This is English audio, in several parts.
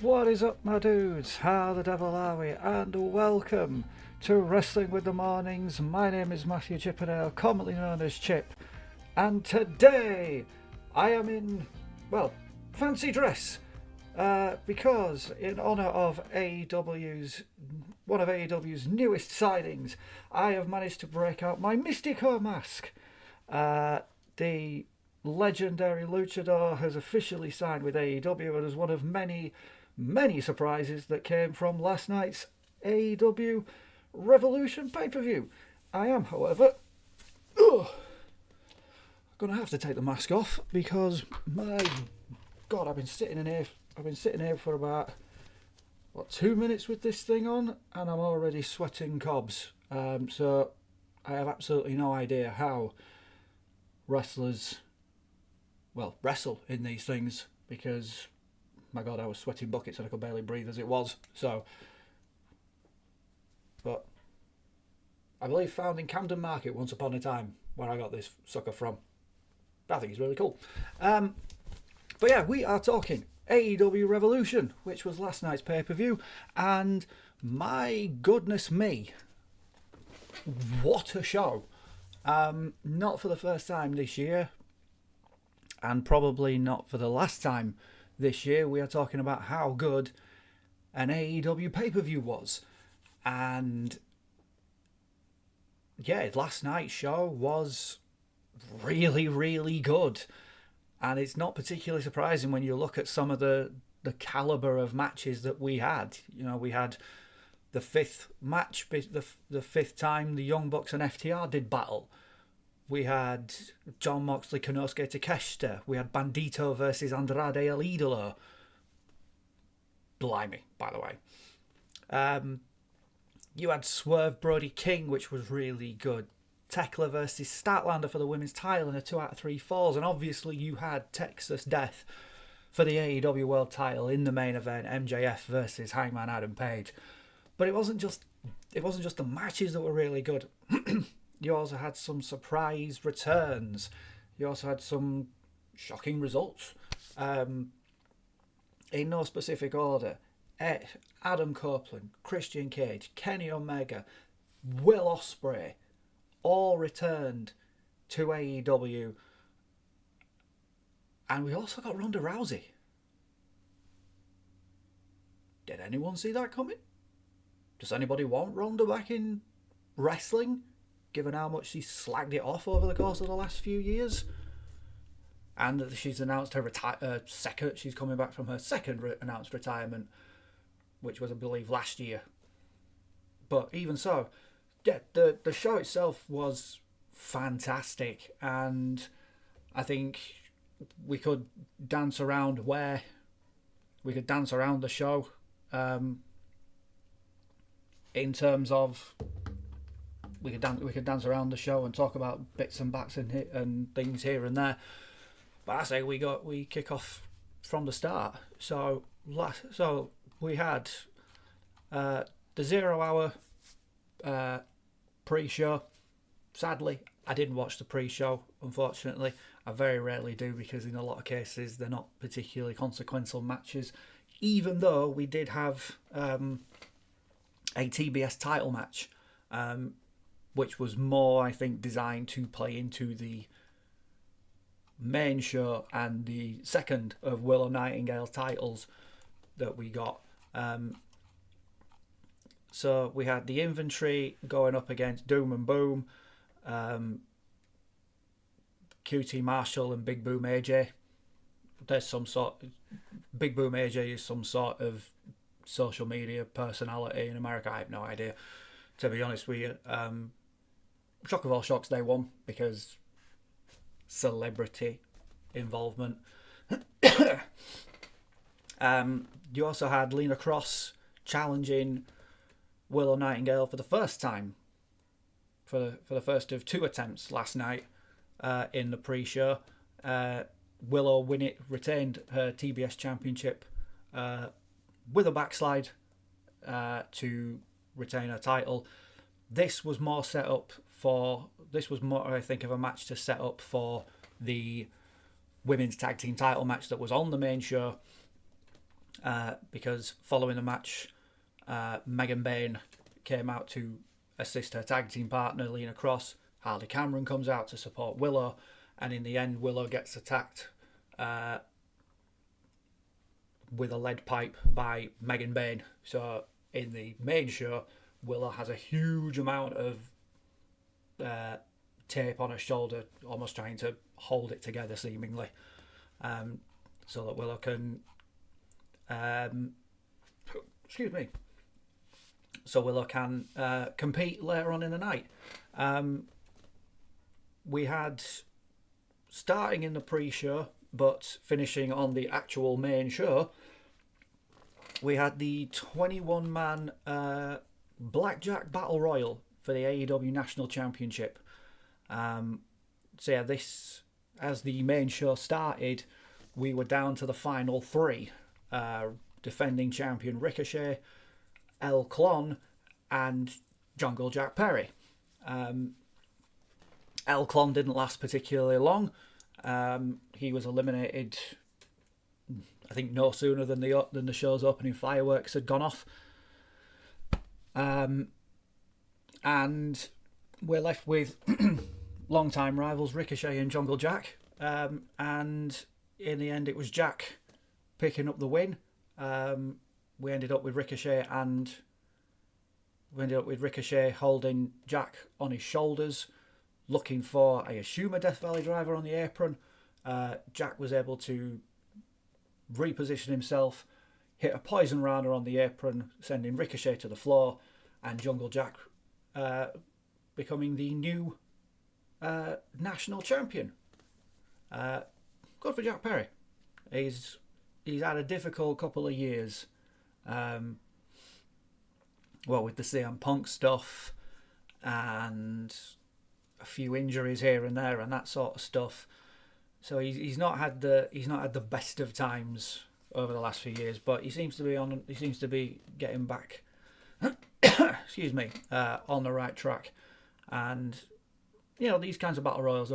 What is up, my dudes? How the devil are we? And welcome to Wrestling with the Mornings. My name is Matthew Chippendale, commonly known as Chip, and today I am in, well, fancy dress because in honour of one of AEW's newest signings, I have managed to break out my Mystico mask. The legendary luchador has officially signed with AEW and is one of many surprises that came from last night's AEW Revolution pay-per-view. I am, however, going to have to take the mask off because, my God, I've been sitting here for about 2 minutes with this thing on, and I'm already sweating cobs. So I have absolutely no idea how wrestlers, wrestle in these things because, my God, I was sweating buckets and I could barely breathe as it was. So, but I believe found in Camden Market once upon a time where I got this sucker from. I think it's really cool. But yeah, we are talking AEW Revolution, which was last night's pay-per-view, and my goodness me, what a show. Not for the first time this year, and probably not for the last time this year, we are talking about how good an AEW pay-per-view was. And yeah, last night's show was really, really good. And it's not particularly surprising when you look at some of the calibre of matches that we had. You know, we had the fifth match, the fifth time the Young Bucks and FTR did battle. We had Jon Moxley, Konosuke Takeshita. We had Bandito versus Andrade El Idolo. Blimey, by the way. You had Swerve Brody King, which was really good. Tekla versus Statlander for the women's title in a 2 out of 3 falls. And obviously you had Texas Death for the AEW World title in the main event. MJF versus Hangman Adam Page. But it wasn't just the matches that were really good. You also had some surprise returns. You also had some shocking results. In no specific order, Adam Copeland, Christian Cage, Kenny Omega, Will Ospreay, all returned to AEW. And we also got Ronda Rousey. Did anyone see that coming? Does anybody want Ronda back in wrestling, given how much she slagged it off over the course of the last few years? And that she's announced her second. She's coming back from her second announced retirement, which was, I believe, last year. But even so, yeah, the show itself was fantastic, and I think we could dance around the show. In terms of we could dance around the show and talk about bits and bats and things here and there. But I say we kick off from the start. So we had the 0 hour pre-show. Sadly, I didn't watch the pre-show, unfortunately. I very rarely do because in a lot of cases they're not particularly consequential matches. Even though we did have a TBS title match, which was more, I think, designed to play into the main show and the second of Willow Nightingale titles that we got. So we had the Infantry going up against Doom and Boom, QT Marshall and Big Boom AJ. Big Boom AJ is some sort of social media personality in America. I have no idea. To be honest with you, shock of all shocks, they won because celebrity involvement. You also had Lena Cross challenging Willow Nightingale for the first time, for the first of 2 attempts last night in the pre-show. Willow retained her TBS championship with a backslide to retain her title. This was more, I think, of a match to set up for the women's tag team title match that was on the main show because following the match, Megan Bain came out to assist her tag team partner Lena Cross. Harley Cameron comes out to support Willow, and in the end Willow gets attacked with a lead pipe by Megan Bain. So in the main show, Willow has a huge amount of tape on her shoulder, almost trying to hold it together seemingly, so that Willow can compete later on in the night. We had, starting in the pre-show but finishing on the actual main show, we had the 21-man Blackjack Battle Royal for the AEW National Championship. This, as the main show started, we were down to the final three. Defending champion Ricochet, El Clon, and Jungle Jack Perry. El Clon didn't last particularly long. He was eliminated, I think, no sooner than the show's opening fireworks had gone off. And we're left with long-time rivals Ricochet and Jungle Jack. And in the end, it was Jack picking up the win. We ended up with Ricochet holding Jack on his shoulders, looking for, I assume, a Death Valley driver on the apron. Jack was able to reposition himself, hit a Poison Rana on the apron, sending Ricochet to the floor, and Jungle Jack becoming the new national champion. Good for Jack Perry. He's had a difficult couple of years. With the CM Punk stuff and a few injuries here and there and that sort of stuff. So he's not had the best of times over the last few years, but he seems to be getting back excuse me, on the right track. And these kinds of battle royals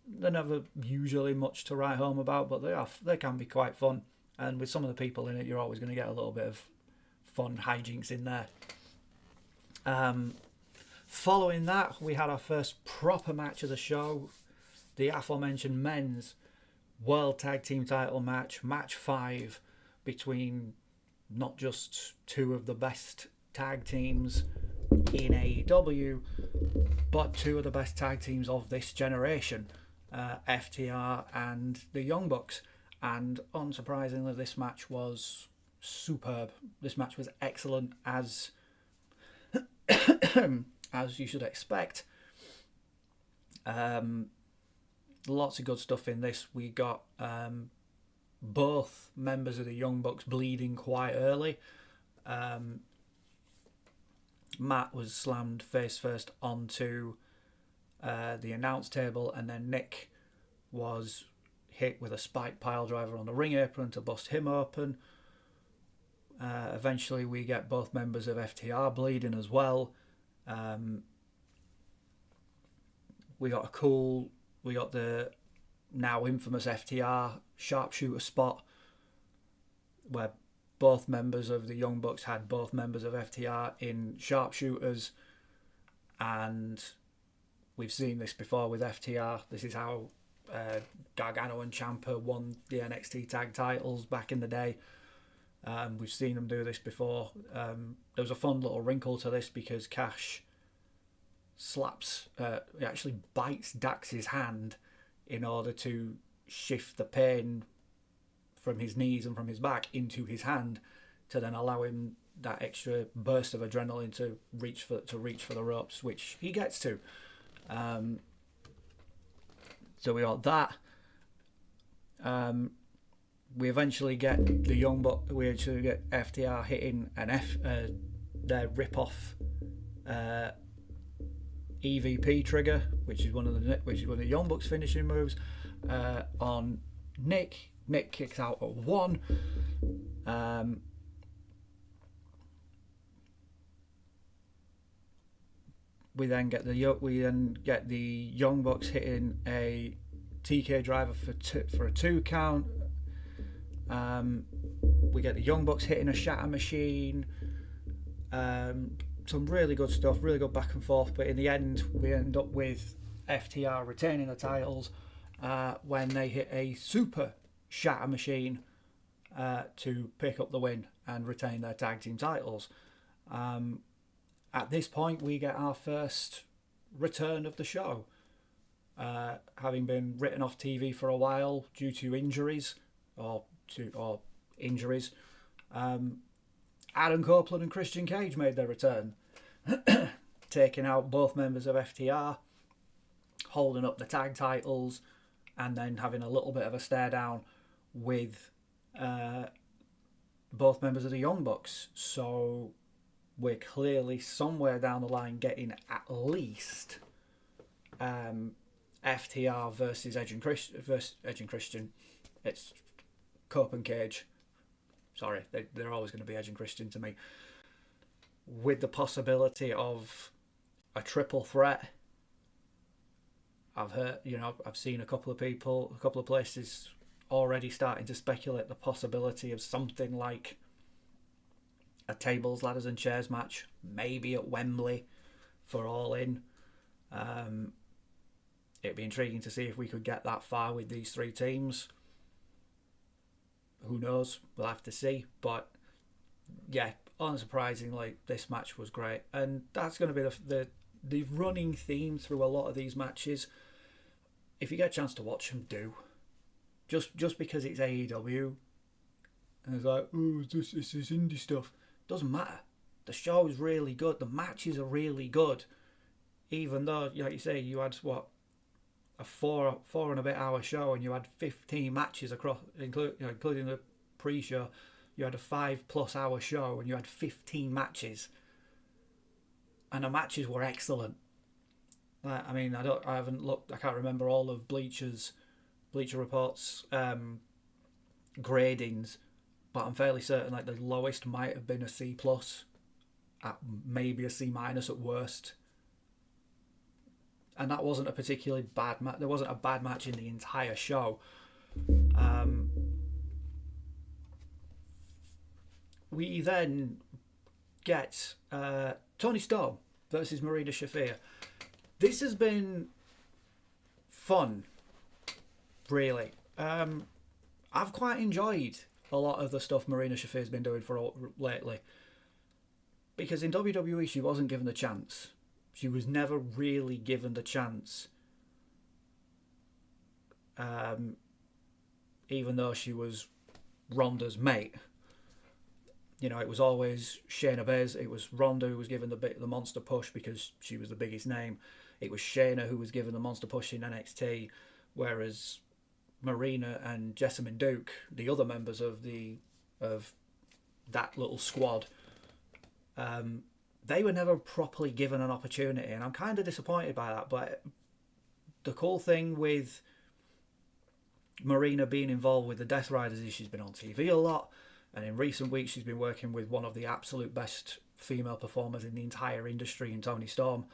they're never usually much to write home about, but they can be quite fun. And with some of the people in it, you're always going to get a little bit of fun hijinks in there. Following that, we had our first proper match of the show, the aforementioned men's World Tag Team title match, match 5, between not just two of the best tag teams in AEW, but two of the best tag teams of this generation, FTR and the Young Bucks. And unsurprisingly, this match was superb. This match was excellent, as you should expect. Lots of good stuff in this. We got both members of the Young Bucks bleeding quite early. Matt was slammed face first onto the announce table, and then Nick was hit with a spike pile driver on the ring apron to bust him open. Eventually we get both members of FTR bleeding as well. We got the now infamous FTR sharpshooter spot where both members of the Young Bucks had both members of FTR in sharpshooters, and we've seen this before with FTR. This is how Gargano and Ciampa won the NXT tag titles back in the day. We've seen them do this before. There was a fun little wrinkle to this because Cash actually bites Dax's hand in order to shift the pain from his knees and from his back into his hand, to then allow him that extra burst of adrenaline to reach for the ropes, which he gets to. So we got that. We eventually get the Young Bucks. We actually get FTR hitting their rip-off EVP trigger, which is one of the Young Bucks' finishing moves on Nick. Nick kicks out at 1. We then get the Young Bucks hitting a TK driver for a 2 count. We get the Young Bucks hitting a shatter machine. Some really good stuff, really good back and forth. But in the end, we end up with FTR retaining the titles when they hit a super shatter machine to pick up the win and retain their tag team titles. At this point, we get our first return of the show. Having been written off TV for a while due to injuries or injuries, Adam Copeland and Christian Cage made their return, taking out both members of FTR, holding up the tag titles, and then having a little bit of a stare down with both members of the Young Bucks. So we're clearly somewhere down the line getting at least FTR versus Edge and Christian. It's Cope and Cage. Sorry, they're always going to be Edge and Christian to me. With the possibility of a triple threat. I've seen a couple of places already starting to speculate the possibility of something like a tables, ladders and chairs match, maybe at Wembley for All In. It'd be intriguing to see if we could get that far with these three teams. Who knows? We'll have to see. But yeah, unsurprisingly, this match was great, and that's going to be the running theme through a lot of these matches. If you get a chance to watch them, do. Just because it's AEW, and it's like, oh, it's this indie stuff. Doesn't matter. The show is really good. The matches are really good. Even though, like you say, you had a four and a bit hour show, and you had 15 matches across, including the pre-show. You had a 5+ hour show, and you had 15 matches, and the matches were excellent. I mean, I haven't looked. I can't remember all of Bleacher Report's gradings, but I'm fairly certain like the lowest might have been a C+, at maybe a C- at worst. And that wasn't a particularly bad match. There wasn't a bad match in the entire show. We then get Toni Storm versus Marina Shafir. This has been fun, really. I've quite enjoyed a lot of the stuff Marina Shafir's been doing lately. Because in WWE, she wasn't given the chance. She was never really given the chance. Even though she was Ronda's mate. It was always Shayna Baszler. It was Ronda who was given the monster push because she was the biggest name. It was Shayna who was given the monster push in NXT, whereas Marina and Jessamine Duke, the other members of that little squad, they were never properly given an opportunity, and I'm kind of disappointed by that. But the cool thing with Marina being involved with the Death Riders is she's been on TV a lot, and in recent weeks she's been working with one of the absolute best female performers in the entire industry in Toni Storm,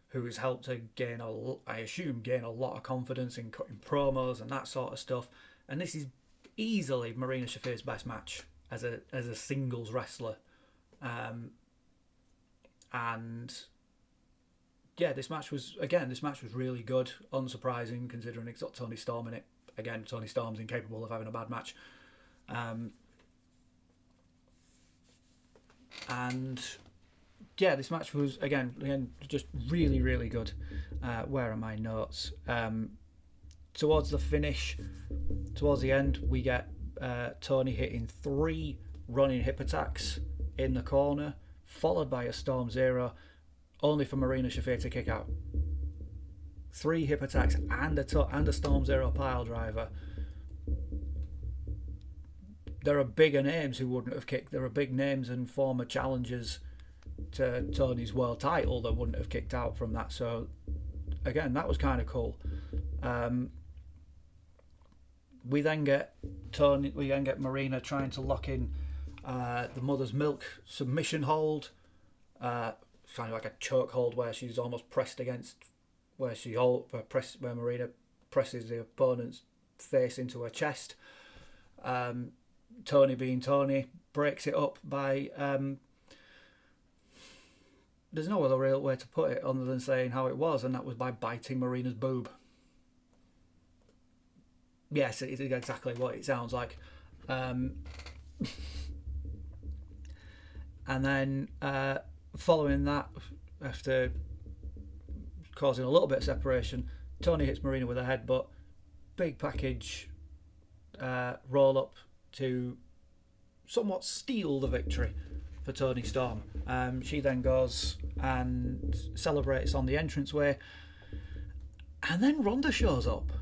who has helped her gain a lot of confidence in cutting promos and that sort of stuff. And this is easily Marina Shafir's best match as a singles wrestler. And yeah, this match was really good, unsurprising considering it's got Toni Storm in it. Again, Toni Storm's incapable of having a bad match. And yeah, this match was again just really, really good. Where are my notes? Towards the finish, towards the end, we get Toni hitting 3 running hip attacks in the corner, followed by a Storm Zero, only for Marina Shafir to kick out. 3 hip attacks and a Storm Zero pile driver. There are bigger names who wouldn't have kicked. There are big names and former challengers to Tony's world title that wouldn't have kicked out from that. So again, that was kind of cool. We then get Marina trying to lock in the Mother's Milk submission hold. It's kind of like a choke hold where she's almost pressed against where Marina presses the opponent's face into her chest. Tony being Tony breaks it up by there's no other real way to put it other than saying how it was, and that was by biting Marina's boob. Yes, it is exactly what it sounds like. And then following that, after causing a little bit of separation, Tony hits Marina with a headbutt. Big package roll up to somewhat steal the victory for Toni Storm. She then goes and celebrates on the entranceway, and then Ronda shows up.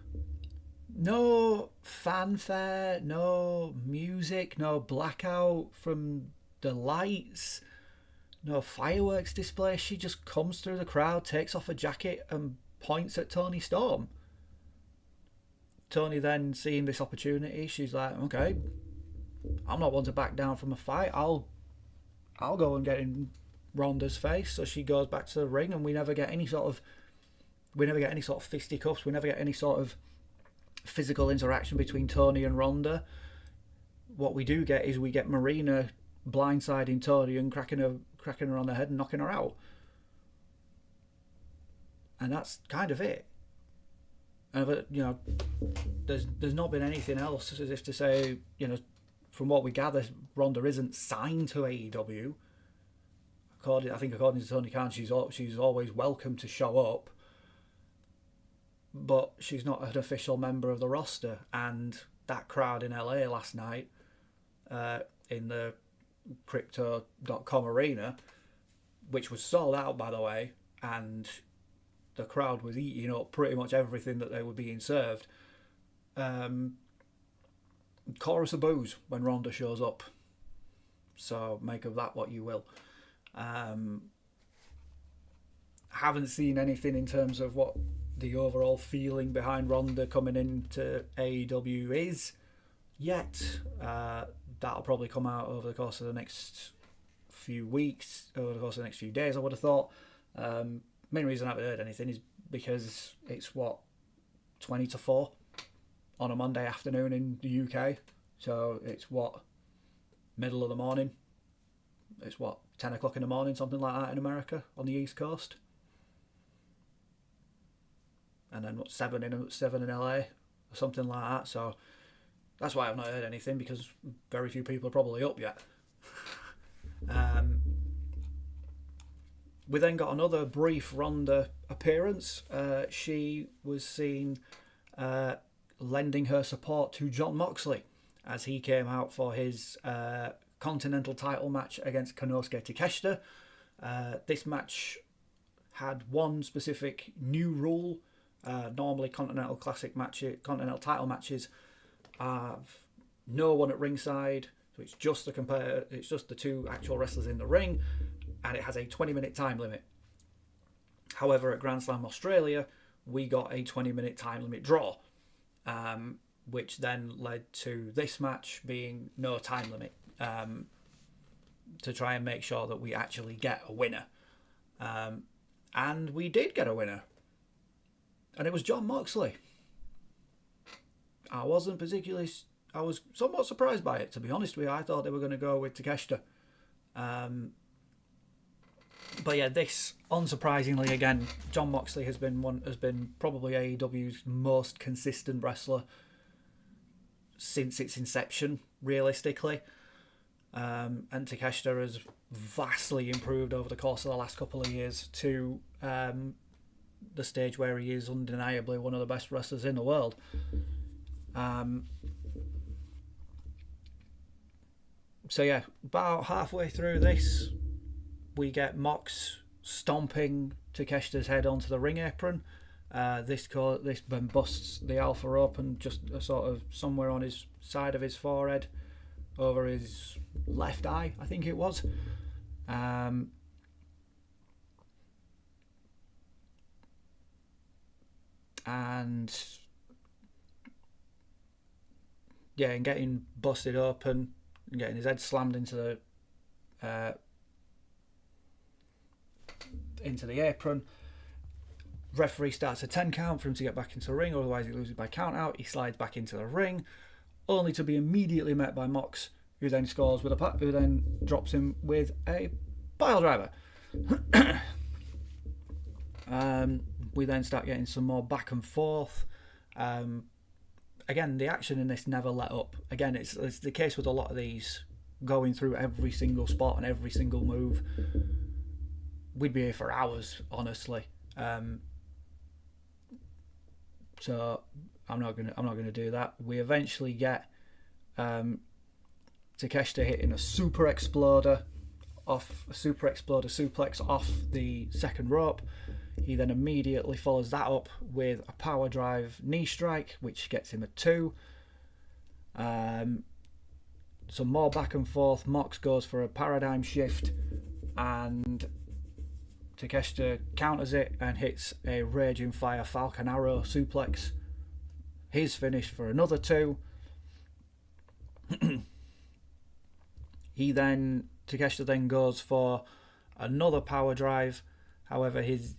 No fanfare, no music, no blackout from the lights, no fireworks display. She just comes through the crowd, takes off her jacket and points at Toni Storm. Toni then, seeing this opportunity, she's like, okay, I'm not one to back down from a fight. I'll go and get in Ronda's face. So she goes back to the ring, and we never get any sort of fisticuffs. We never get any sort of physical interaction between Toni and Ronda. What we do get is we get Marina blindsiding Toni and cracking her on the head and knocking her out. And that's kind of it. And there's not been anything else, as if to say, from what we gather, Ronda isn't signed to AEW. I think according to Tony Khan, she's always welcome to show up, but she's not an official member of the roster. And that crowd in LA last night, in the Crypto.com arena, which was sold out, by the way, and the crowd was eating up pretty much everything that they were being served. Chorus of boos when Ronda shows up. So make of that what you will. Haven't seen anything in terms of what the overall feeling behind Ronda coming into AEW is yet. That'll probably come out over the course of the next few weeks, over the course of the next few days, I would have thought. Main reason I haven't heard anything is because it's 20 to 4 on a Monday afternoon in the UK. So it's middle of the morning. It's 10 o'clock in the morning, something like that in America on the East Coast. And then 7 in LA or something like that. So that's why I've not heard anything, because very few people are probably up yet. We then got another brief Ronda appearance. She was seen lending her support to Jon Moxley as he came out for his Continental title match against Konosuke Takeshita. This match had one specific new rule. Normally Continental title matches have no one at ringside, so it's just the two actual wrestlers in the ring, and it has a 20-minute time limit. However, at Grand Slam Australia, we got a 20-minute time limit draw, which then led to this match being no time limit, to try and make sure that we actually get a winner. And we did get a winner. And it was Jon Moxley. I was somewhat surprised by it, to be honest with you. I thought they were going to go with Takeshita. But yeah, this, unsurprisingly, again, Jon Moxley has been probably AEW's most consistent wrestler since its inception, realistically. And Takeshita has vastly improved over the course of the last couple of years to the stage where he is undeniably one of the best wrestlers in the world. So yeah, about halfway through this, we get Mox stomping Takeshita's head onto the ring apron. This then busts the Alpha open just sort of somewhere on his side of his forehead, over his left eye, I think it was. And getting busted open and getting his head slammed into the apron. Referee starts a 10 count for him to get back into the ring, otherwise he loses by count out. He slides back into the ring. only to be immediately met by Mox, who then scores with who then drops him with a pile driver. We then start getting some more back and forth. Again, the action in this never let up. Again, it's the case with a lot of these, going through every single spot and every single move. We'd be here for hours, honestly. So I'm not gonna do that. We eventually get Takeshita hitting a super exploder suplex off the second rope. He then immediately follows that up with a power drive knee strike, which gets him a 2. Some more back and forth. Mox goes for a paradigm shift, and Takeshita counters it and hits a Raging Fire Falcon Arrow suplex. He's finished for another 2. Takeshita then goes for another power drive. However, he's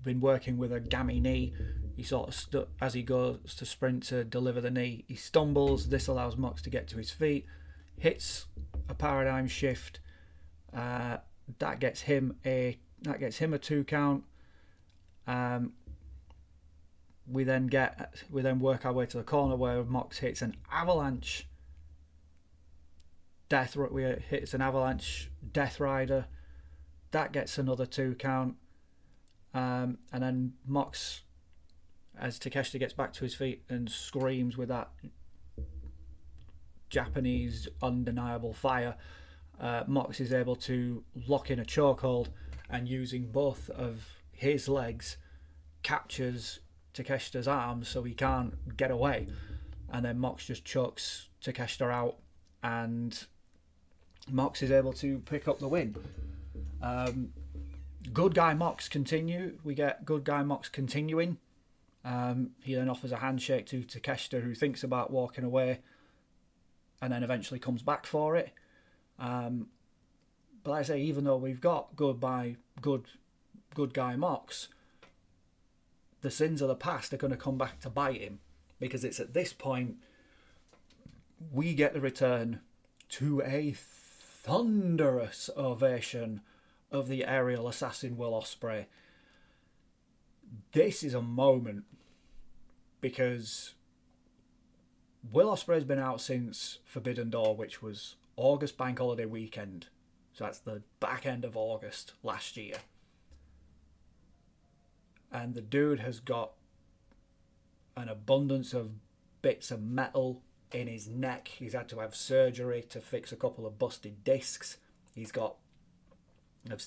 been working with a gammy knee. He sort of as he goes to sprint to deliver the knee, he stumbles. This allows Mox to get to his feet, hits a paradigm shift. That gets him a 2 count. We then work our way to the corner where Mox hits an avalanche death rider. That gets another 2 count. And then Mox, as Takeshita gets back to his feet and screams with that Japanese undeniable fire, Mox is able to lock in a chokehold, and using both of his legs captures Takeshita's arms so he can't get away. And then Mox just chokes Takeshita out, and Mox is able to pick up the win. Good Guy Mox continue. We get Good Guy Mox continuing. He then offers a handshake to Takeshita, who thinks about walking away, and then eventually comes back for it. But like I say, even though we've got Good Guy Mox, the sins of the past are going to come back to bite him, because it's at this point we get the return to a thunderous ovation of the aerial assassin Will Ospreay. This is a moment, because Will Ospreay's been out since Forbidden Door, which was August bank holiday weekend. So that's the back end of August last year. And the dude has got an abundance of bits of metal in his neck. He's had to have surgery to fix a couple of busted discs.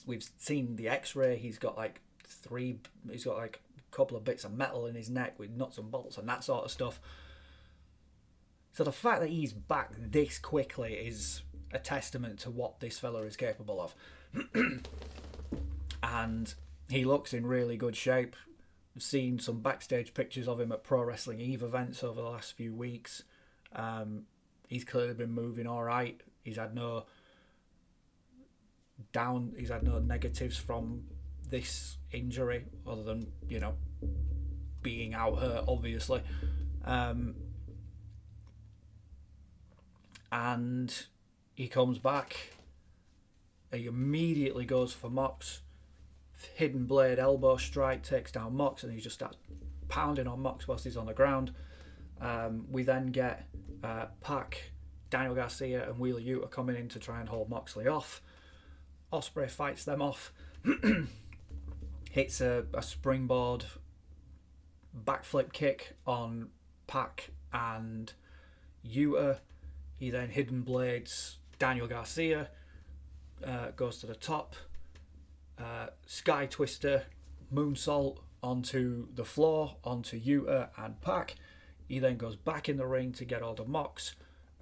We've seen the x-ray. He's got like a couple of bits of metal in his neck with nuts and bolts and that sort of stuff. So the fact that he's back this quickly is a testament to what this fella is capable of. And he looks in really good shape. I've seen some backstage pictures of him at Pro Wrestling Eve events over the last few weeks. He's clearly been moving all right. He's had no negatives from this injury, other than, being out hurt, obviously. And he comes back. He immediately goes for Mox. Hidden blade elbow strike takes down Mox, and he just starts pounding on Mox whilst he's on the ground. We then get Pac, Daniel Garcia and Wheeler Yuta coming in to try and hold Moxley off. Ospreay fights them off, hits a springboard backflip kick on Pac and Yuta. He then hidden blades Daniel Garcia, goes to the top, Sky Twister, moonsault onto the floor, onto Yuta and Pac. He then goes back in the ring to get hold of Mox,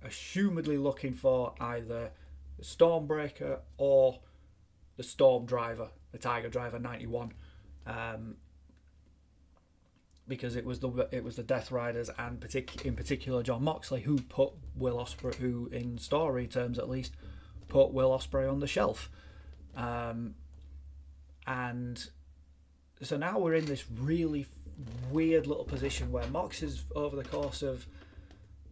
assumedly looking for either the Stormbreaker or the Storm Driver, the Tiger Driver 91, because it was the Death Riders and in particular Jon Moxley who put Will Ospreay, who in story terms at least, put Will Ospreay on the shelf. And so now we're in this really weird little position where Mox is, over the course of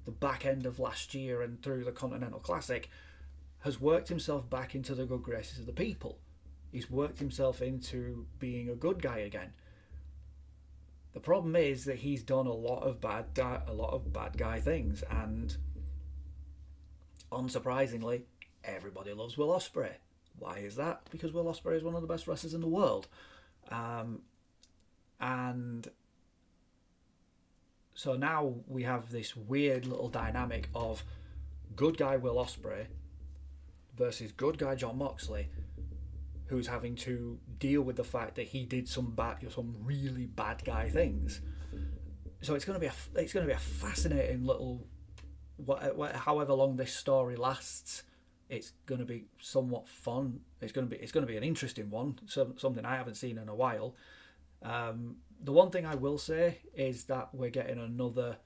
the back end of last year and through the Continental Classic, has worked himself back into the good graces of the people. He's worked himself into being a good guy again. The problem is that he's done a lot of bad guy things, and unsurprisingly, everybody loves Will Ospreay. Why is that? Because Will Ospreay is one of the best wrestlers in the world. And so now we have this weird little dynamic of good guy Will Ospreay versus good guy Jon Moxley, who's having to deal with the fact that he did some really bad guy things. So it's going to be a fascinating little, however long this story lasts. It's going to be somewhat fun. It's going to be an interesting one. Something I haven't seen in a while. The one thing I will say is that we're getting another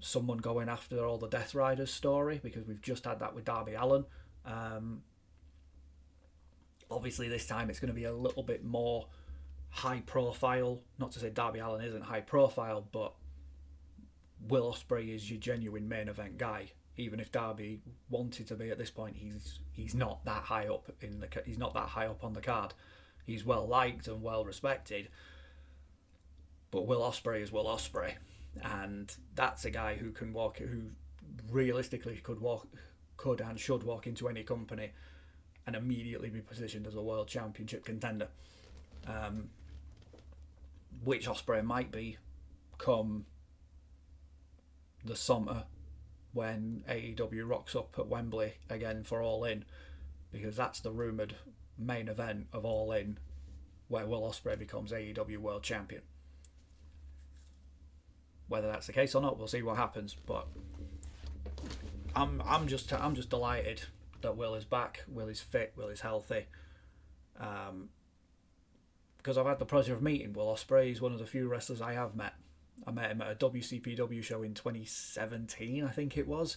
someone going after all the Death Riders story, because we've just had that with Darby Allin. Obviously this time it's going to be a little bit more high profile. Not to say Darby Allin isn't high profile, but Will Ospreay is your genuine main event guy. Even if Darby wanted to be at this point, he's not that high up he's not that high up on the card. He's well liked and well respected, but Will Ospreay is Will Ospreay, and that's a guy who realistically could and should walk into any company and immediately be positioned as a world championship contender, which Ospreay might be come the summer when AEW rocks up at Wembley again for All In, because that's the rumoured main event of All In, where Will Ospreay becomes AEW World Champion. Whether that's the case or not, we'll see what happens. But I'm just delighted that Will is back. Will is fit. Will is healthy. Because I've had the pleasure of meeting Will Ospreay. He's one of the few wrestlers I have met. I met him at a WCPW show in 2017, I think it was,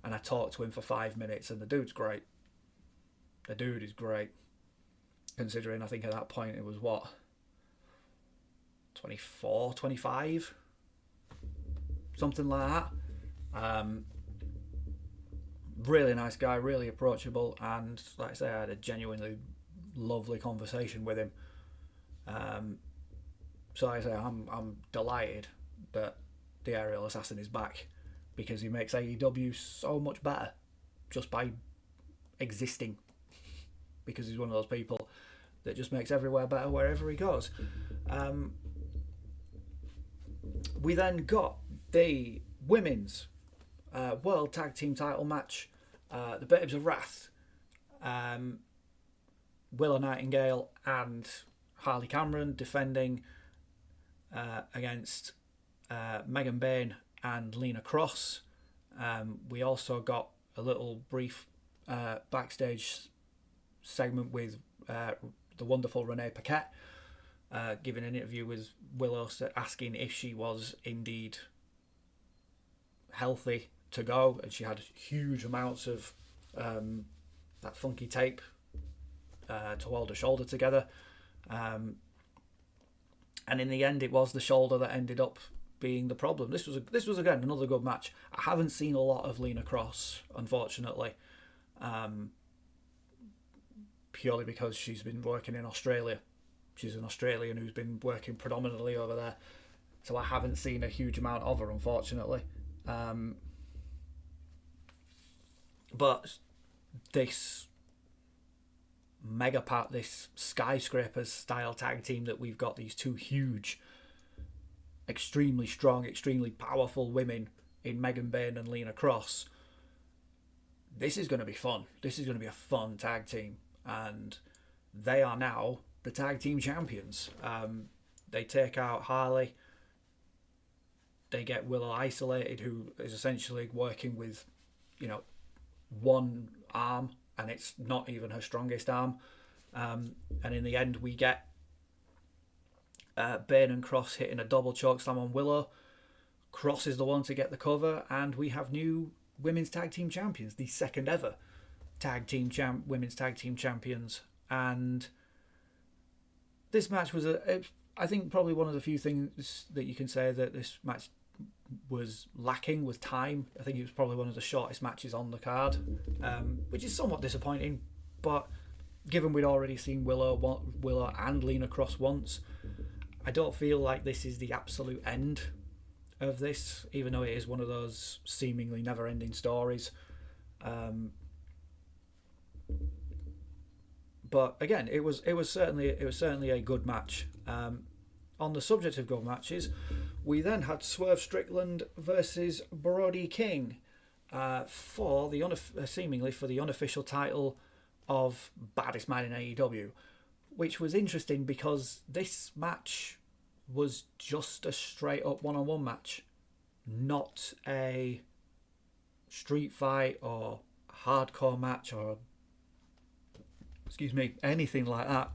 and I talked to him for 5 minutes, and the dude's great. The dude is great, considering I think at that point it was 24, 25, something like that. Really nice guy, really approachable, and like I say, I had a genuinely lovely conversation with him. So like I say, I'm delighted that the Aerial Assassin is back, because he makes AEW so much better just by existing, because he's one of those people that just makes everywhere better wherever he goes. We then got the women's World Tag Team title match, the Babes of Wrath, Willow Nightingale and Harley Cameron defending against Megan Bayne and Lena Cross. We also got a little brief backstage segment with the wonderful Renee Paquette giving an interview with Willow, asking if she was indeed healthy to go, and she had huge amounts of that funky tape to hold her shoulder together. And in the end, it was the shoulder that ended up being the problem. This was again another good match. I haven't seen a lot of Lena Cross, unfortunately, purely because she's been working in Australia. She's an Australian who's been working predominantly over there, so I haven't seen a huge amount of her, unfortunately. But this this skyscrapers style tag team that we've got, these two huge, extremely strong, extremely powerful women in Megan Bayne and Lena Cross, this is going to be fun. This is going to be a fun tag team, and they are now the tag team champions. They take out Harley. They get Willow isolated, who is essentially working with, one arm, and it's not even her strongest arm. And in the end, we get Bayne and Cross hitting a double choke slam on Willow. Cross is the one to get the cover, and we have new women's tag team champions, the second ever women's tag team champions. And this match was I think probably one of the few things that you can say that this match was lacking was time. I think it was probably one of the shortest matches on the card, which is somewhat disappointing. But given we'd already seen Willow and Lena Cross once, I don't feel like this is the absolute end of this, even though it is one of those seemingly never-ending stories. But again, it was certainly a good match. On the subject of good matches, we then had Swerve Strickland versus Brody King for the seemingly for the unofficial title of Baddest Man in AEW, which was interesting because this match was just a straight up one-on-one match, not a street fight or hardcore match or anything like that.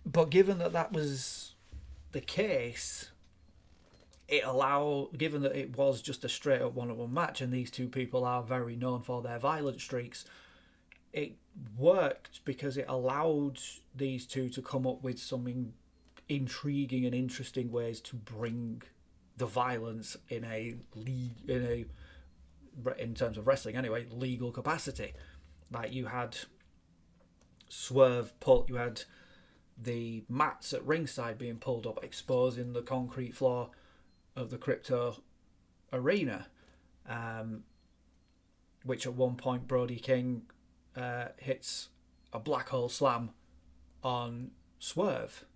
But given that was the case, given that it was just a straight up one-on-one match and these two people are very known for their violent streaks, it worked because it allowed these two to come up with something intriguing and interesting ways to bring the violence in terms of wrestling anyway, legal capacity. Like you had you had the mats at ringside being pulled up, exposing the concrete floor of the Crypto Arena, which at one point Brody King hits a black hole slam on Swerve.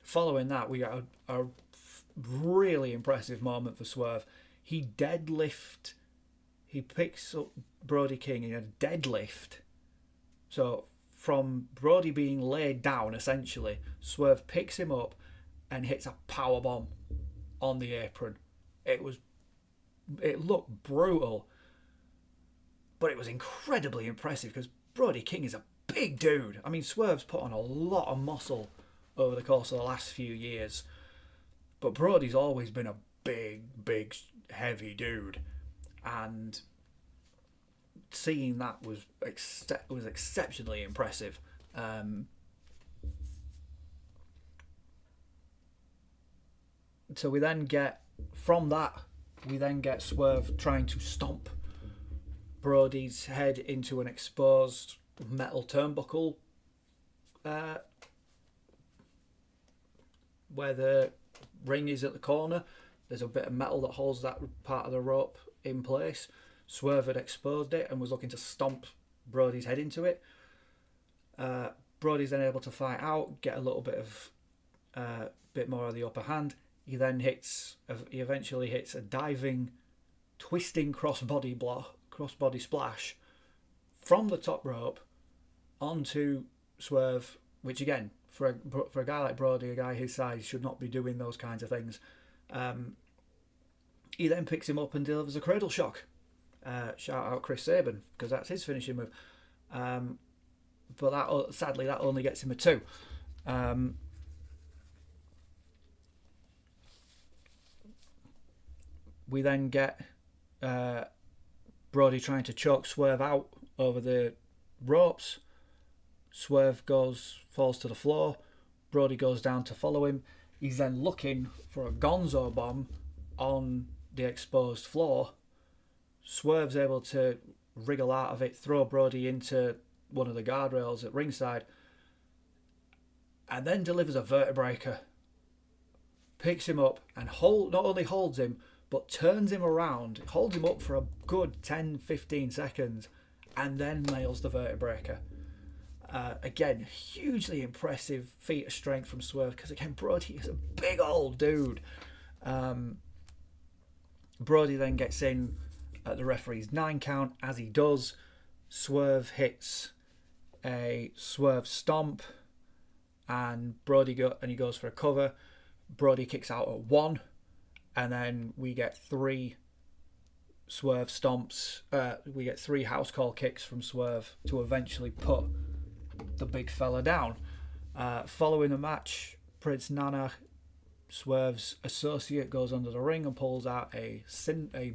Following that, we got a really impressive moment for Swerve. He picks up Brody King in a deadlift. So from Brody being laid down, essentially, Swerve picks him up and hits a powerbomb on the apron. It looked brutal, but it was incredibly impressive because Brody King is a big dude. I mean, Swerve's put on a lot of muscle over the course of the last few years, but Brody's always been a big, heavy dude, and seeing that was exceptionally impressive. So we then get Swerve trying to stomp Brody's head into an exposed metal turnbuckle, where the ring is at the corner. There's a bit of metal that holds that part of the rope in place. Swerve had exposed it and was looking to stomp Brody's head into it. Brody's then able to fight out, get a little bit more of the upper hand. He eventually hits a diving, twisting crossbody splash from the top rope onto Swerve, which again, for a guy like Brody, a guy his size, should not be doing those kinds of things. He then picks him up and delivers a cradle shock. Shout out Chris Sabin, because that's his finishing move. But sadly, that only gets him a 2. We then get Brody trying to choke Swerve out over the ropes. Swerve falls to the floor. Brody goes down to follow him. He's then looking for a gonzo bomb on the exposed floor. Swerve's able to wriggle out of it, throw Brody into one of the guardrails at ringside, and then delivers a vertebreaker. Picks him up and not only holds him, but turns him around, holds him up for a good 10-15 seconds, and then nails the vertebreaker. Again, hugely impressive feat of strength from Swerve, because again, Brody is a big old dude. Brody then gets in at the referee's 9 count. As he does, Swerve hits a Swerve stomp, and he goes for a cover. Brody kicks out at 1, and then we get 3 Swerve stomps. We get 3 house call kicks from Swerve to eventually put the big fella down. Following the match, Prince Nana, Swerve's associate, goes under the ring and pulls out a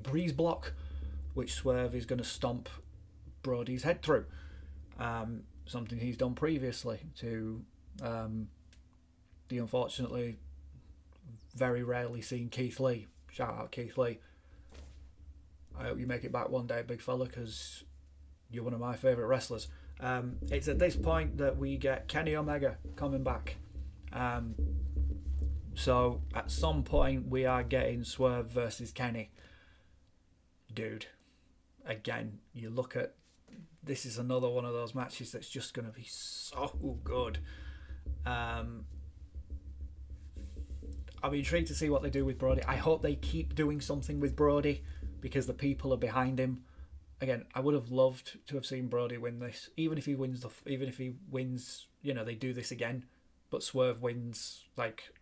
breeze block, which Swerve is going to stomp Brody's head through. Something he's done previously to the unfortunately very rarely seen Keith Lee. Shout out Keith Lee. I hope you make it back one day, big fella, because you're one of my favourite wrestlers. It's at this point that we get Kenny Omega coming back. So at some point we are getting Swerve versus Kenny. Dude, again, you look at, this is another one of those matches that's just going to be so good. I'm intrigued to see what they do with Brody. I hope they keep doing something with Brody because the people are behind him. Again, I would have loved to have seen Brody win this. Even if he wins, they do this again, but Swerve wins like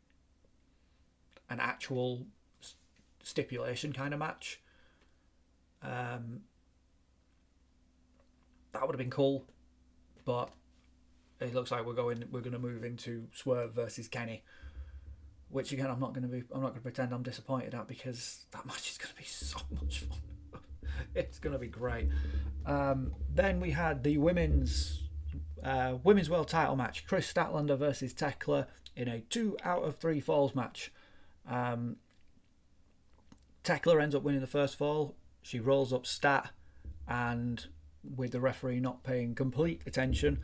an actual stipulation kind of match. That would have been cool, but it looks like we're going to move into Swerve versus Kenny, which again I'm not going to pretend I'm disappointed at, because that match is going to be so much fun. It's going to be great. Then we had the women's world title match: Chris Statlander versus Tekla in a 2 out of 3 falls match. Tekla ends up winning the first fall. She rolls up Stat, and with the referee not paying complete attention,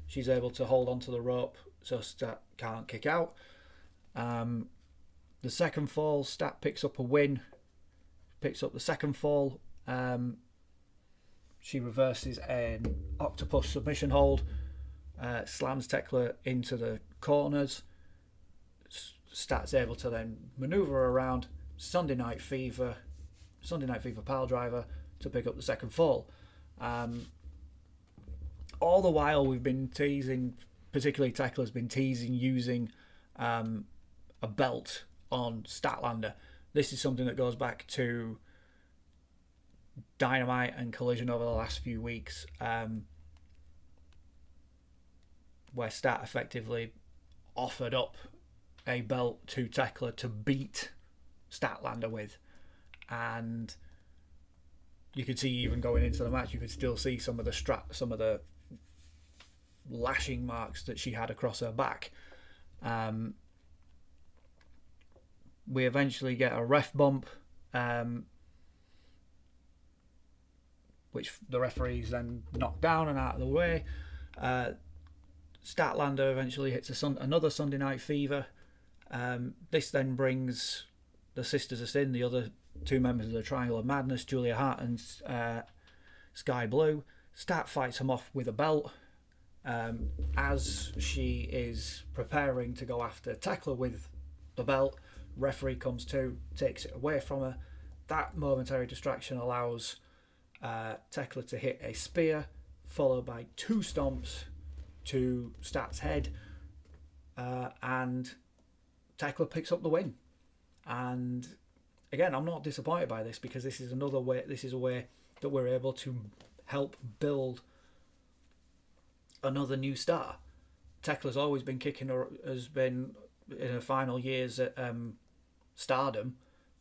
she's able to hold onto the rope so Stat can't kick out. The second fall, Stat picks up a win, picks up the second fall. She reverses an octopus submission hold, slams Tekla into the corners. Stat's able to then maneuver around Sunday Night Fever pile driver to pick up the second fall. All the while we've been teasing, particularly Tekla's been teasing using a belt on Statlander. This is something that goes back to Dynamite and Collision over the last few weeks, where Stat effectively offered up a belt to Tekla to beat Statlander with, and you could see even going into the match, you could still see some of the lashing marks that she had across her back. We eventually get a ref bump, which the referees then knock down and out of the way. Statlander eventually hits another Sunday Night Fever. This then brings the Sisters of Sin, the other 2 members of the Triangle of Madness, Julia Hart and Sky Blue. Stat fights him off with a belt. As she is preparing to go after Tekla with the belt, referee comes to, takes it away from her. That momentary distraction allows Tekla to hit a spear, followed by 2 stomps to Stat's head, and Tekla picks up the win. And again, I'm not disappointed by this, because this is a way that we're able to help build another new star. Tekla's always been has been in her final years at Stardom.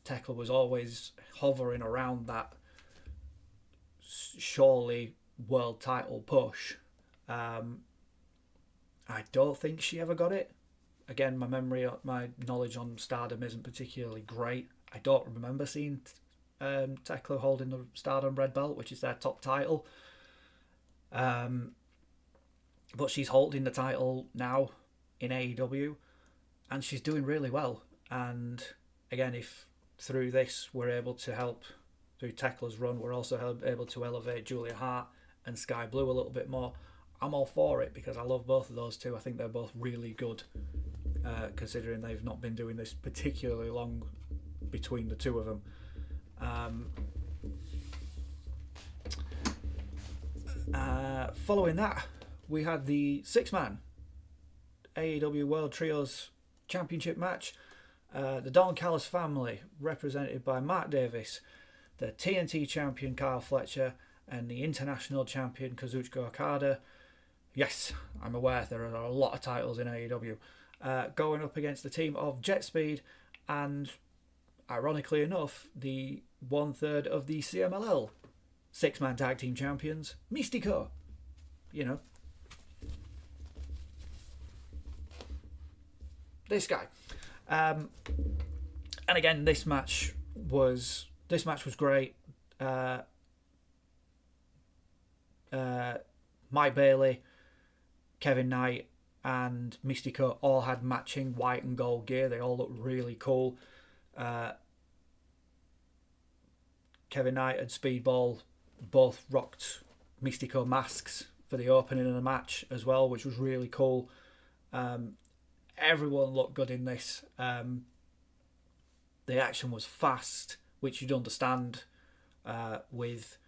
Tekla was always hovering around that surely world title push. I don't think she ever got it. Again, my knowledge on Stardom isn't particularly great. I don't remember seeing Tekla holding the Stardom red belt, which is their top title. But she's holding the title now in AEW, and she's doing really well. And again, if through this we're able to help, through Tekla's run, we're also able to elevate Julia Hart and Sky Blue a little bit more, I'm all for it, because I love both of those 2. I think they're both really good, considering they've not been doing this particularly long between the 2 of them. Following that, we had the 6-man AEW World Trios Championship match. The Don Callis family, represented by Mark Davis, the TNT champion Kyle Fletcher, and the international champion Kazuchika Okada. Yes, I'm aware there are a lot of titles in AEW. Going up against the team of Jet Speed and, ironically enough, the 1/3 of the CMLL 6-man tag team champions, Mystico. You know, this guy. And again, this match was great. Mike Bailey, Kevin Knight, and Mystico all had matching white and gold gear. They all looked really cool. Kevin Knight and Speedball both rocked Mystico masks for the opening of the match as well, which was really cool. Everyone looked good in this. The action was fast, which you'd understand with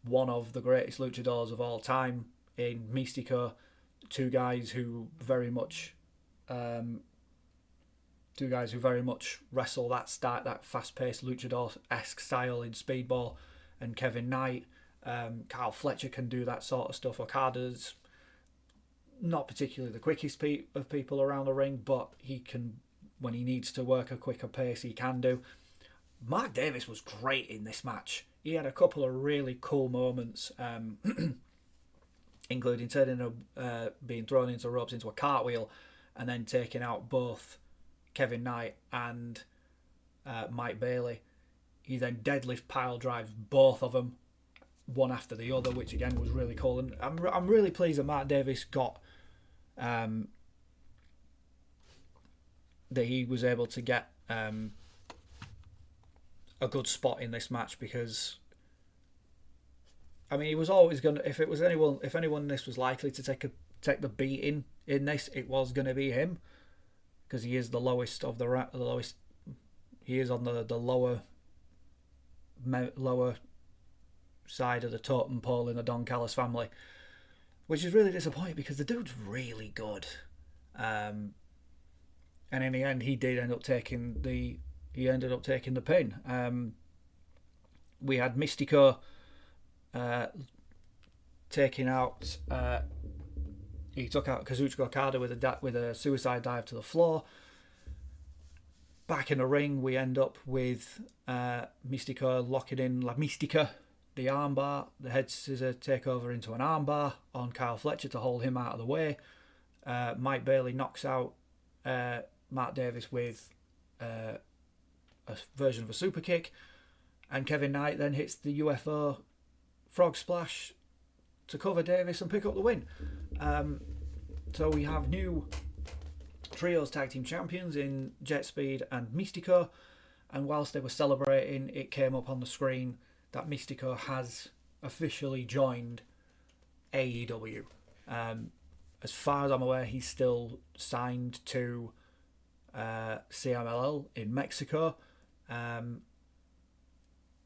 one of the greatest luchadors of all time in Mystico. Two guys who very much wrestle that fast-paced luchador-esque style in Speedball, and Kevin Knight. Kyle Fletcher can do that sort of stuff. Okada's not particularly the quickest of people around the ring, but he can, when he needs to work a quicker pace, he can do. Mark Davis was great in this match. He had a couple of really cool moments, including being thrown into ropes into a cartwheel and then taking out both Kevin Knight and Mike Bailey. He then deadlift pile drives both of them, one after the other, which again was really cool. And I'm really pleased that Mark Davis got that he was able to get a good spot in this match, because I mean, he was always gonna. If anyone this was likely to take the beating in this, it was going to be him, because he is the lowest of the lowest. He is on the lower side of the totem pole in the Don Callis family, which is really disappointing because the dude's really good. And in the end, he ended up taking the pin. We had Mystico taking out. He took out Kazuchika Okada with a suicide dive to the floor. Back in the ring, we end up with Mystico locking in La Mystica, the armbar, the head scissor takeover into an armbar on Kyle Fletcher to hold him out of the way. Mike Bailey knocks out Mark Davis with a version of a super kick, and Kevin Knight then hits the UFO frog splash to cover Davis and pick up the win. So we have new trios tag team champions in Jet Speed and Mystico, and whilst they were celebrating, it came up on the screen that Mystico has officially joined AEW. As far as I'm aware, he's still signed to CMLL in Mexico.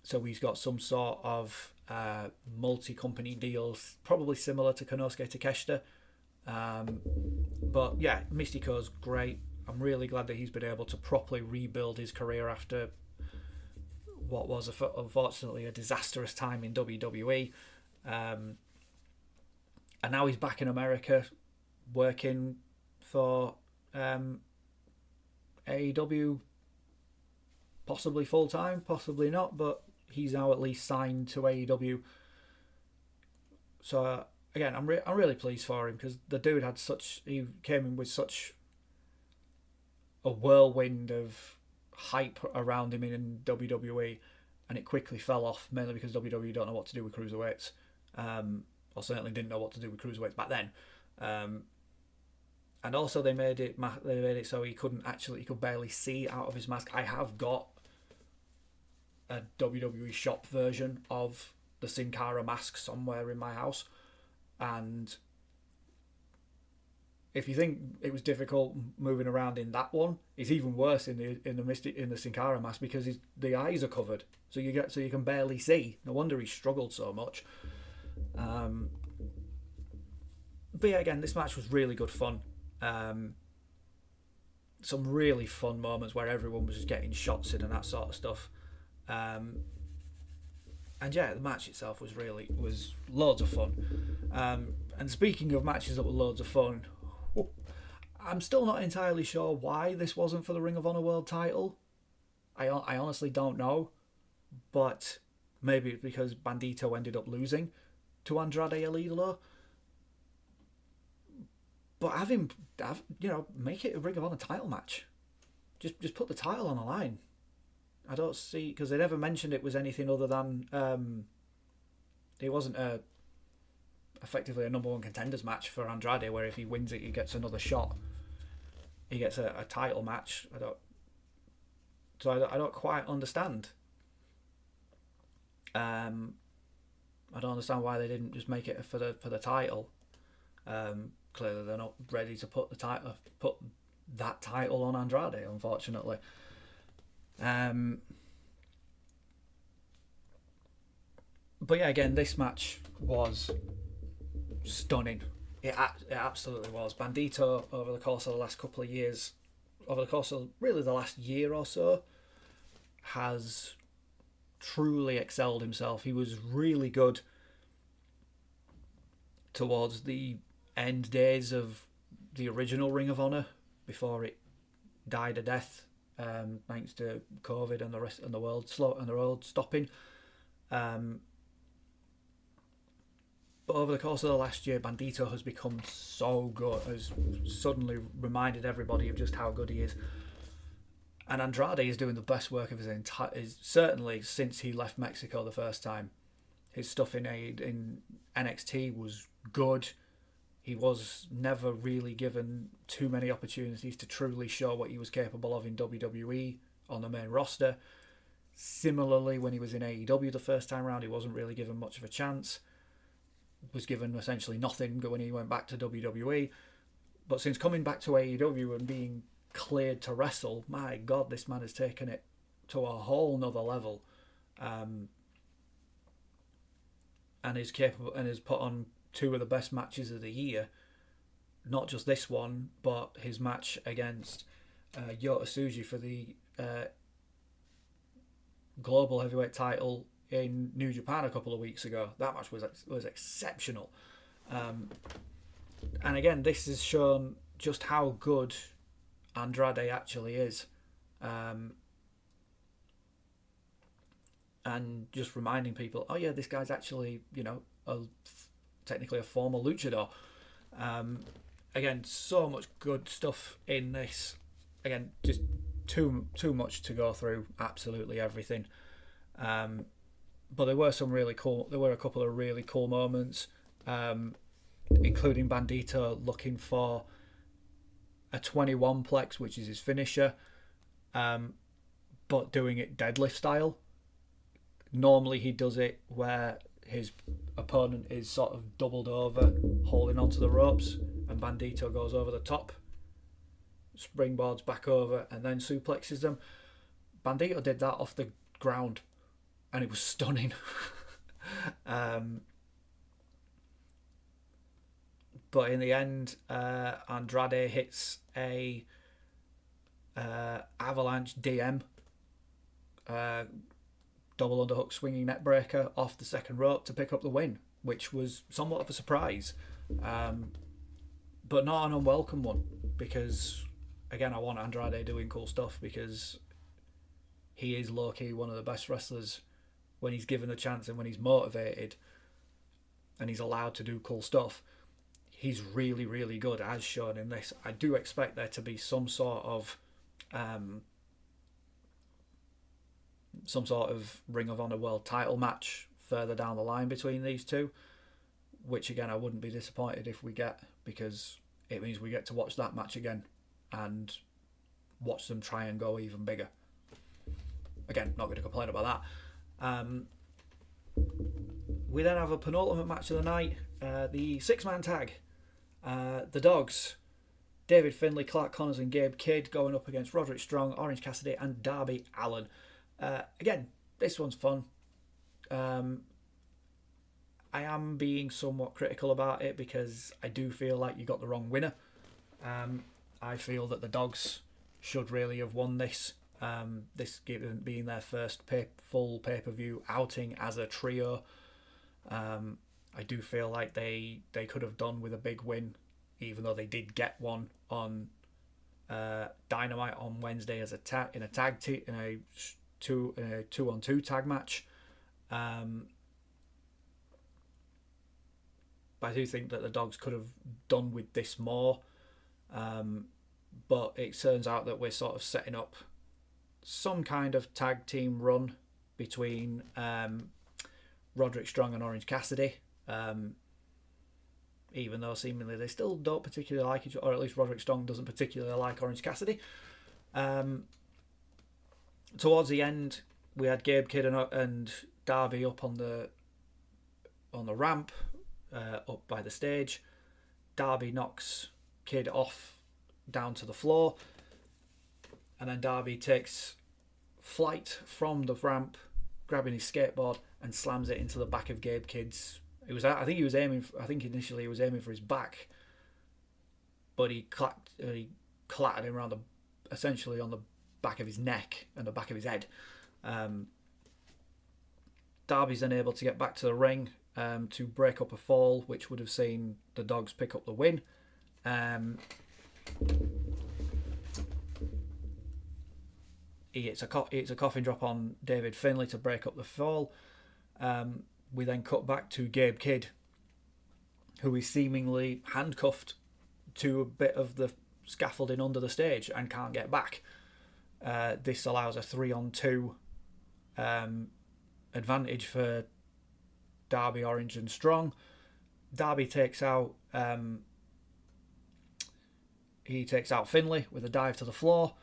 So he's got some sort of multi-company deals, probably similar to Konosuke Takeshita. But yeah, Mystico's great. I'm really glad that he's been able to properly rebuild his career after what was unfortunately a disastrous time in WWE. And now he's back in America working for AEW, possibly full time, possibly not, but he's now at least signed to AEW. So again, I'm really pleased for him, because the dude he came in with such a whirlwind of hype around him in WWE, and it quickly fell off, mainly because WWE don't know what to do with cruiserweights, or certainly didn't know what to do with cruiserweights back then. And also they made it so he could barely see out of his mask. I have got a WWE shop version of the Sin Cara mask somewhere in my house, and if you think it was difficult moving around in that one, it's even worse in the Sin Cara mask, because the eyes are covered, so you can barely see. No wonder he struggled so much. But yeah, again, this match was really good fun. Some really fun moments where everyone was just getting shots in and that sort of stuff. And yeah, the match itself was loads of fun. And speaking of matches that were loads of fun, I'm still not entirely sure why this wasn't for the Ring of Honor World title. I honestly don't know, but maybe it's because Bandito ended up losing to Andrade El Idolo. But make it a Ring of Honor title match. just put the title on the line. I don't see, because they never mentioned it was anything other than it wasn't effectively a number one contenders match for Andrade, where if he wins it, he gets another shot. He gets a title match. I don't quite understand. I don't understand why they didn't just make it for the title. Clearly, they're not ready to put that title on Andrade, unfortunately. But yeah, again, this match was stunning. It absolutely was. Bandito, over the course of the last couple of years, over the course of really the last year or so, has truly excelled himself. He was really good towards the end days of the original Ring of Honor before it died a death, thanks to COVID and the rest and the world stopping. But over the course of the last year, Bandito has become so good, has suddenly reminded everybody of just how good he is. And Andrade is doing the best work of certainly since he left Mexico the first time. His stuff in NXT was good. He was never really given too many opportunities to truly show what he was capable of in WWE on the main roster. Similarly, when he was in AEW the first time around, he wasn't really given much of a chance. Was given essentially nothing when he went back to WWE. But since coming back to AEW and being cleared to wrestle, my God, this man has taken it to a whole nother level. And is capable and has put on two of the best matches of the year. Not just this one, but his match against Yota Tsuji for the global heavyweight title in New Japan a couple of weeks ago. That match was exceptional. And again, this has shown just how good Andrade actually is. And just reminding people, oh yeah, this guy's actually, technically a former luchador. Again, so much good stuff in this. Again, just too much to go through. Absolutely everything. But there were some really cool. There were a couple of really cool moments, including Bandito looking for a 21 plex, which is his finisher, but doing it deadlift style. Normally he does it where his opponent is sort of doubled over, holding onto the ropes, and Bandito goes over the top, springboards back over, and then suplexes them. Bandito did that off the ground, and it was stunning. But in the end, Andrade hits a avalanche DM, double underhook swinging neck breaker off the second rope to pick up the win, which was somewhat of a surprise, but not an unwelcome one, because again, I want Andrade doing cool stuff, because he is low-key one of the best wrestlers when he's given the chance and when he's motivated and he's allowed to do cool stuff. He's really, really good, as shown in this. I do expect there to be some sort of Ring of Honor World title match further down the line between these two, which again I wouldn't be disappointed if we get, because it means we get to watch that match again and watch them try and go even bigger. Again, not going to complain about that. We then have a penultimate match of the night, the 6-man tag. The Dogs, David Finlay, Clark Connors and Gabe Kidd going up against Roderick Strong, Orange Cassidy and Darby Allin. Again, this one's fun. I am being somewhat critical about it because I do feel like you got the wrong winner. I feel that the Dogs should really have won this. This being their first full pay-per-view outing as a trio. I do feel like they could have done with a big win, even though they did get one on Dynamite on Wednesday as a two-on-two tag match. But I do think that the Dogs could have done with this more. but it turns out that we're sort of setting up some kind of tag team run between Roderick Strong and Orange Cassidy. Even though seemingly they still don't particularly like each other, or at least Roderick Strong doesn't particularly like Orange Cassidy. Towards the end, we had Gabe Kidd and Darby up on the ramp, up by the stage. Darby knocks Kidd off down to the floor, and then Darby takes flight from the ramp, grabbing his skateboard and slams it into the back of Gabe Kidd's. I think initially he was aiming for his back, but he clattered him around essentially on the back of his neck and the back of his head. Darby's then able to get back to the ring to break up a fall, which would have seen the Dogs pick up the win. He hits a coffin drop on David Finlay to break up the fall. We then cut back to Gabe Kidd, who is seemingly handcuffed to a bit of the scaffolding under the stage and can't get back. This allows a 3-on-2 advantage for Darby, Orange and Strong. Darby takes out Finlay with a dive to the floor.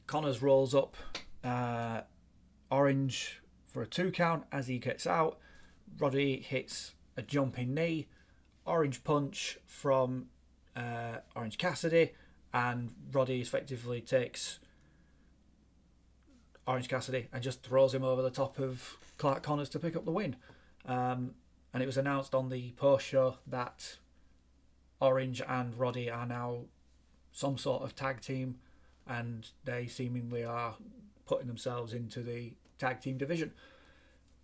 Connors rolls up Orange for a 2 count. As he gets out, Roddy hits a jumping knee, orange punch from Orange Cassidy, and Roddy effectively takes Orange Cassidy and just throws him over the top of Clark Connors to pick up the win. And it was announced on the post show that Orange and Roddy are now some sort of tag team, and they seemingly are putting themselves into the tag team division,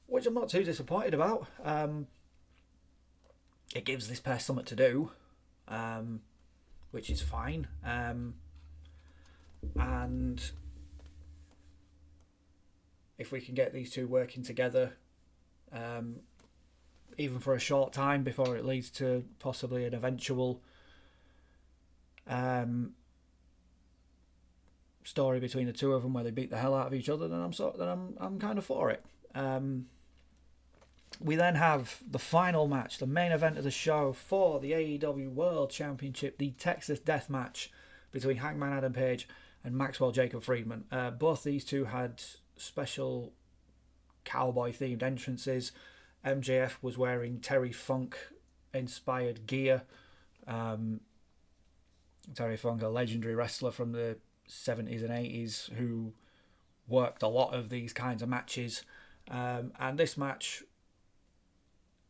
which I'm not too disappointed about. It gives this pair something to do, which is fine. And if we can get these two working together, even for a short time before it leads to possibly an eventual story between the two of them where they beat the hell out of each other, then I'm kind of for it. We then have the final match, the main event of the show for the AEW World Championship, the Texas Death Match between Hangman Adam Page and Maxwell Jacob Friedman. Both these two had special cowboy-themed entrances. MJF was wearing Terry Funk-inspired gear. Terry Funk, a legendary wrestler from the 70s and 80s who worked a lot of these kinds of matches. And this match,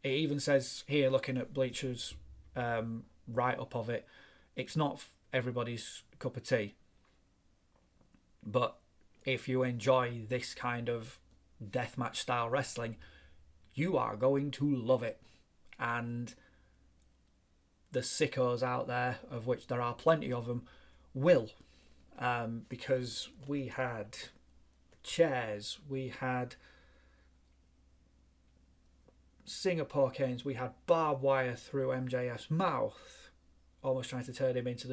it even says here, looking at Bleacher's write-up of it, it's not everybody's cup of tea. But if you enjoy this kind of deathmatch style wrestling, you are going to love it. And the sickos out there, of which there are plenty of them, will. Because we had chairs, we had Singapore canes, we had barbed wire through MJF's mouth, almost trying to turn him into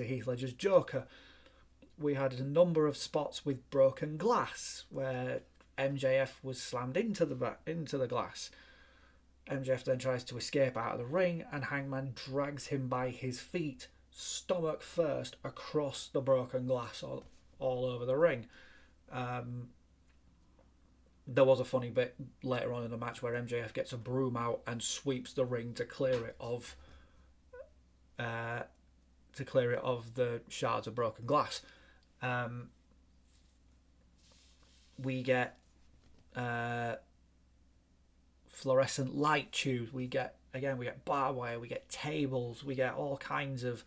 Heath Ledger's Joker. We had a number of spots with broken glass where MJF was slammed into the glass. MJF then tries to escape out of the ring, and Hangman drags him by his feet, stomach first, across the broken glass all over the ring. There was a funny bit later on in the match where MJF gets a broom out and sweeps the ring to clear it of the shards of broken glass. We get fluorescent light tubes. We get barbed wire. We get tables. We get all kinds of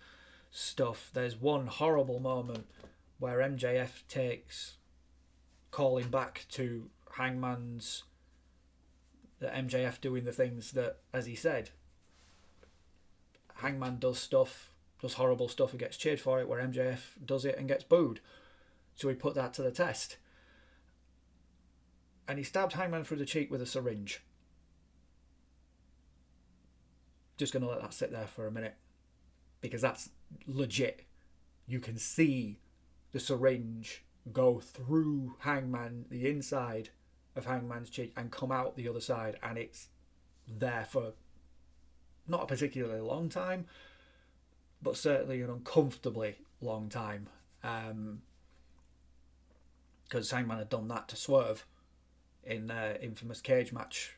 stuff. There's one horrible moment where MJF takes calling back to Hangman's, MJF doing the things that, as he said, Hangman does horrible stuff and gets cheered for it, where MJF does it and gets booed. So he put that to the test. And he stabbed Hangman through the cheek with a syringe. Just going to let that sit there for a minute. because that's legit. You can see the syringe go through Hangman, the inside of Hangman's cheek, and come out the other side, and it's there for not a particularly long time, but certainly an uncomfortably long time. Because Hangman had done that to Swerve in their infamous cage match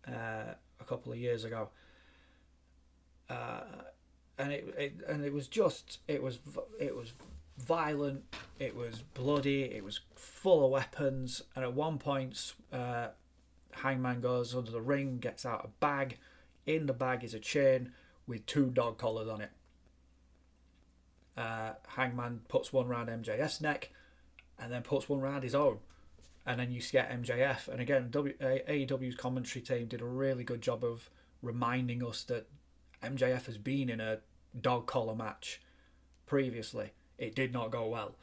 a couple of years ago, and it was violent, it was bloody, it was full of weapons, and at one point Hangman goes under the ring, gets out a bag. In the bag is a chain with 2 dog collars on it. Hangman puts one round MJF's neck and then puts one round his own, and then you get MJF. And again, AEW's commentary team did a really good job of reminding us that MJF has been in a dog collar match previously. It did not go well,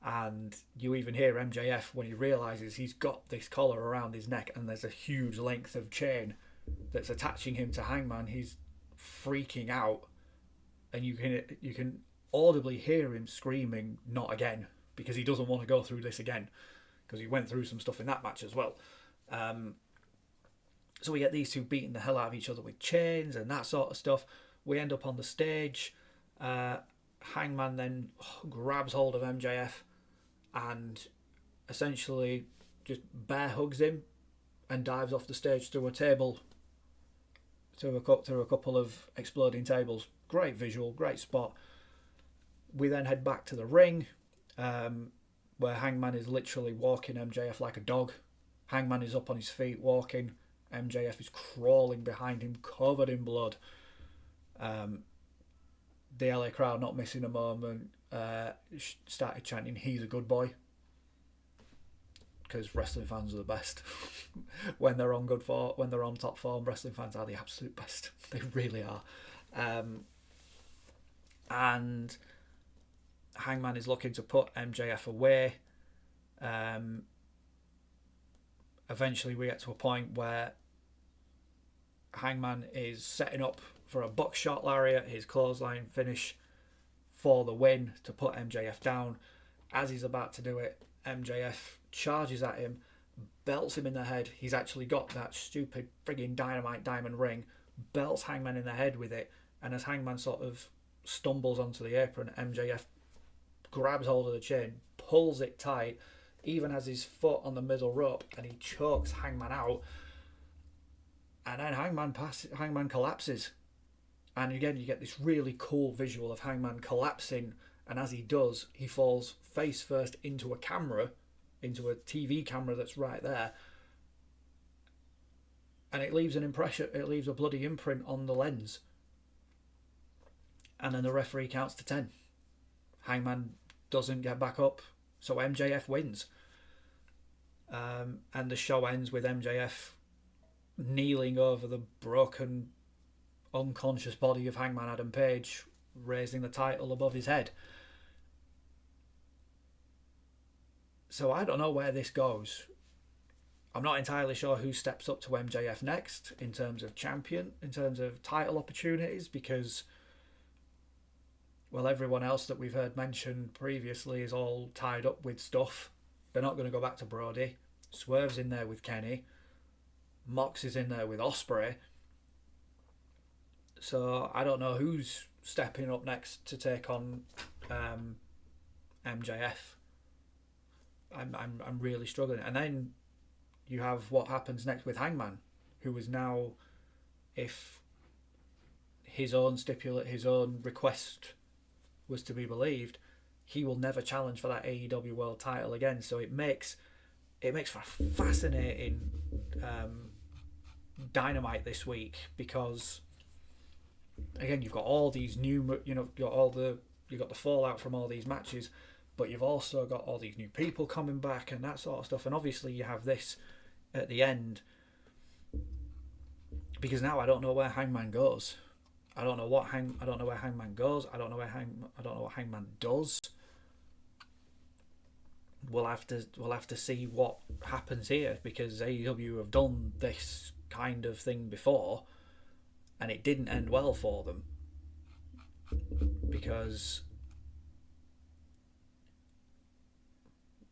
and you even hear MJF when he realises he's got this collar around his neck and there's a huge length of chain that's attaching him to Hangman. He's freaking out, and you can audibly hear him screaming, "Not again," because he doesn't want to go through this again, because he went through some stuff in that match as well. So we get these two beating the hell out of each other with chains and that sort of stuff. We end up on the stage. Hangman then grabs hold of MJF and essentially just bear hugs him and dives off the stage through a table, through a couple of exploding tables. Great visual, great spot. We then head back to the ring, where Hangman is literally walking MJF like a dog. Hangman is up on his feet walking. MJF is crawling behind him, covered in blood. The LA crowd, not missing a moment, started chanting, "He's a good boy," because wrestling fans are the best. when they're on top form, wrestling fans are the absolute best. They really are. And Hangman is looking to put MJF away. Eventually we get to a point where Hangman is setting up for a buckshot lariat, his clothesline finish for the win to put MJF down. As he's about to do it, MJF charges at him, belts him in the head. He's actually got that stupid frigging dynamite diamond ring, belts Hangman in the head with it, and as Hangman sort of stumbles onto the apron, MJF grabs hold of the chain, pulls it tight, even has his foot on the middle rope, and he chokes Hangman out. And then Hangman collapses. And again, you get this really cool visual of Hangman collapsing, and as he does, he falls face first into a camera, into a TV camera that's right there, and it leaves an impression. It leaves a bloody imprint on the lens. And then the referee counts to 10. Hangman doesn't get back up, so MJF wins. And the show ends with MJF kneeling over the broken, unconscious body of Hangman Adam Page, raising the title above his head. So I don't know where this goes. I'm not entirely sure who steps up to MJF next in terms of champion, in terms of title opportunities, because, well, everyone else that we've heard mentioned previously is all tied up with stuff. They're not going to go back to Brody. Swerve's in there with Kenny. Mox is in there with Ospreay. So I don't know who's stepping up next to take on MJF. I'm really struggling. And then you have what happens next with Hangman, who is now, if his own request was to be believed, he will never challenge for that AEW World Title again. So it makes for a fascinating Dynamite this week, because again, you've got all these new, you've got the fallout from all these matches, but you've also got all these new people coming back and that sort of stuff. And obviously you have this at the end, because now I don't know where Hangman goes. I don't know where Hangman goes. I don't know what Hangman does. We'll have to see what happens here, because AEW have done this kind of thing before and it didn't end well for them. because,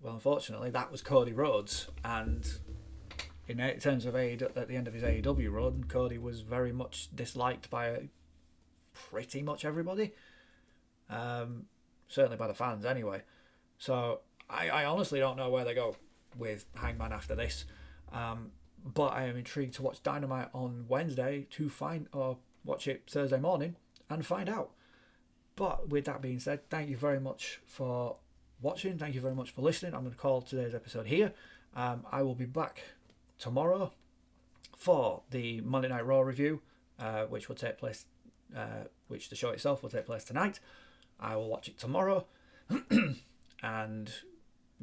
well, unfortunately, that was Cody Rhodes, and in terms of at the end of his AEW run, Cody was very much disliked by pretty much everybody, certainly by the fans anyway. So I honestly don't know where they go with Hangman after this, but I am intrigued to watch Dynamite on Wednesday to find, or watch it Thursday morning and find out. But with that being said, thank you very much for watching. Thank you very much for listening. I'm going to call today's episode here. I will be back tomorrow for the Monday Night Raw review, which will take place, which the show itself will take place tonight. I will watch it tomorrow and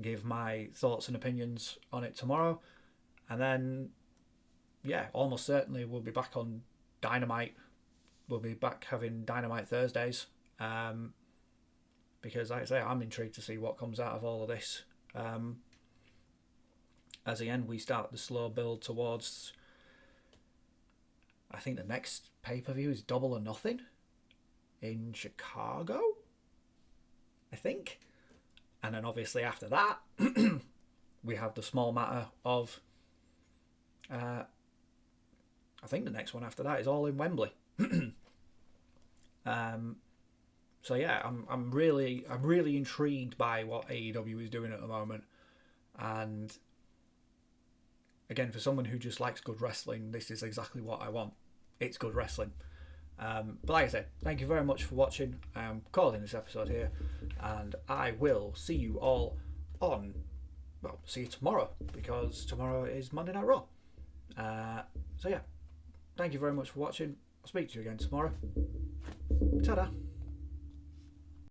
give my thoughts and opinions on it tomorrow. And then, yeah, almost certainly we'll be back on Dynamite. We'll be back having Dynamite Thursdays. Because, like I say, I'm intrigued to see what comes out of all of this. As again, we start the slow build towards, I think the next pay-per-view is Double or Nothing in Chicago, I think. And then obviously after that, we have the small matter of, I think the next one after that is all in Wembley. So yeah, I'm really intrigued by what AEW is doing at the moment, and again, for someone who just likes good wrestling, this is exactly what I want. It's good wrestling. But like I said, thank you very much for watching. I'm calling this episode here, and I will see you all see you tomorrow, because tomorrow is Monday Night Raw. So yeah, thank you very much for watching. I'll speak to you again tomorrow. Ta-da.